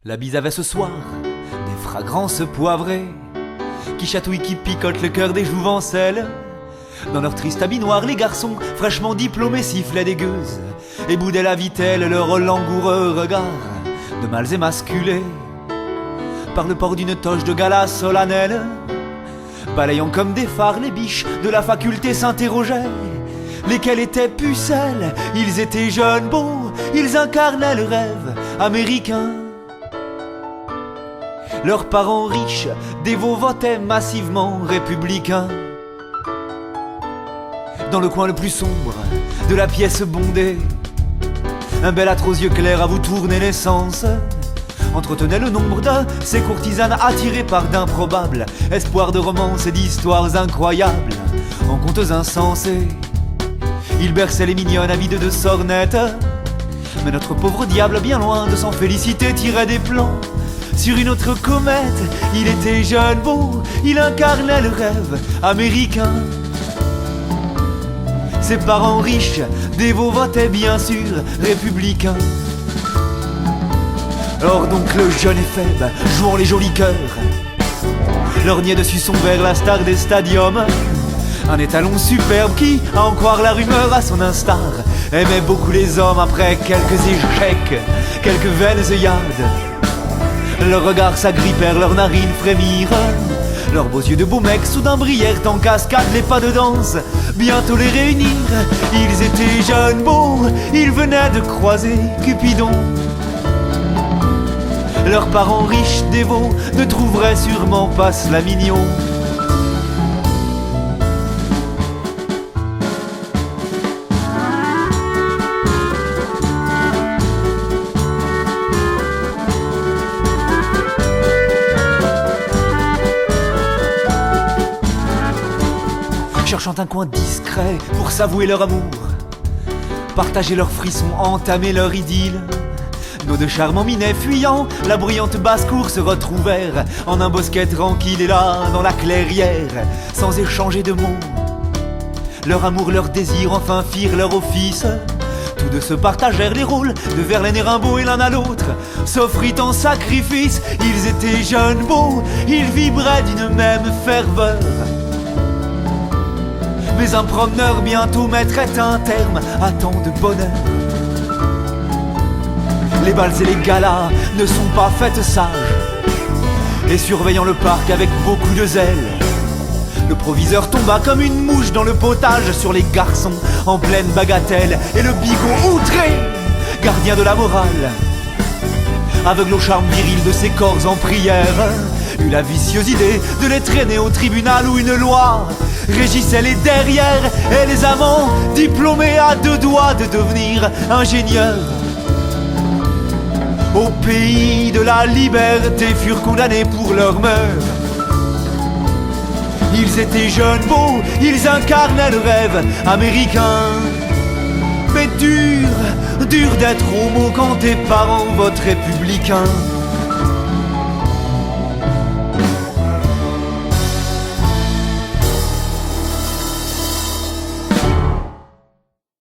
La bise avait ce soir des fragrances poivrées qui chatouillent, qui picotent le cœur des jouvencelles. Dans leur triste habit noir, les garçons fraîchement diplômés sifflaient des gueuses et boudaient la vitelle leur langoureux regard de mâles émasculés par le port d'une toge de gala solennelle. Balayant comme des phares les biches de la faculté s'interrogeaient. Lesquels étaient pucelles, ils étaient jeunes, beaux, ils incarnaient le rêve américain. Leurs parents riches, dévots, votaient massivement républicains. Dans le coin le plus sombre de la pièce bondée, un bel âtre aux yeux clairs à vous tourner les sens entretenait le nombre de ces courtisanes attirées par d'improbables espoirs de romances et d'histoires incroyables. En contes insensés, il berçait les mignonnes avides de sornettes. Mais notre pauvre diable, bien loin de s'en féliciter, tirait des plans sur une autre comète. Il était jeune, beau, il incarnait le rêve américain. Ses parents riches, dévots, votaient bien sûr républicains. Or donc le jeune et faible, jouant les jolis cœurs, lorgnait dessus son verre la star des stadiums. Un étalon superbe qui, à en croire la rumeur à son instar, aimait beaucoup les hommes après quelques échecs, quelques vaines œillades. Leurs regards s'agrippèrent, leurs narines frémirent, leurs beaux yeux de beaux mecs soudain brillèrent en cascade les pas de danse. Bientôt les réunir, ils étaient jeunes, beaux, ils venaient de croiser Cupidon. Leurs parents riches, dévots, ne trouveraient sûrement pas cela mignon. Cherchant un coin discret pour s'avouer leur amour, partager leurs frissons, entamer leur idylle, nos deux charmants minets fuyant la bruyante basse-cour se retrouvèrent en un bosquet tranquille et là, dans la clairière, sans échanger de mots. Leur amour, leur désir, enfin firent leur office. Tous deux se partagèrent les rôles de Verlaine et Rimbaud, et l'un à l'autre s'offrit en sacrifice. Ils étaient jeunes, beaux, ils vibraient d'une même ferveur. Mais un promeneur bientôt mettrait un terme à tant de bonheur. Les bals et les galas ne sont pas faites sages, et surveillant le parc avec beaucoup de zèle, le proviseur tomba comme une mouche dans le potage sur les garçons en pleine bagatelle. Et le bigot outré, gardien de la morale, aveugle au charme viril de ses corps en prière, eut la vicieuse idée de les traîner au tribunal où une loi régissait les derrières, et les amants, diplômés à deux doigts de devenir ingénieurs, au pays de la liberté, furent condamnés pour leur meurtre. Ils étaient jeunes, beaux, ils incarnaient le rêve américain. Mais dur d'être homo quand tes parents votent républicains.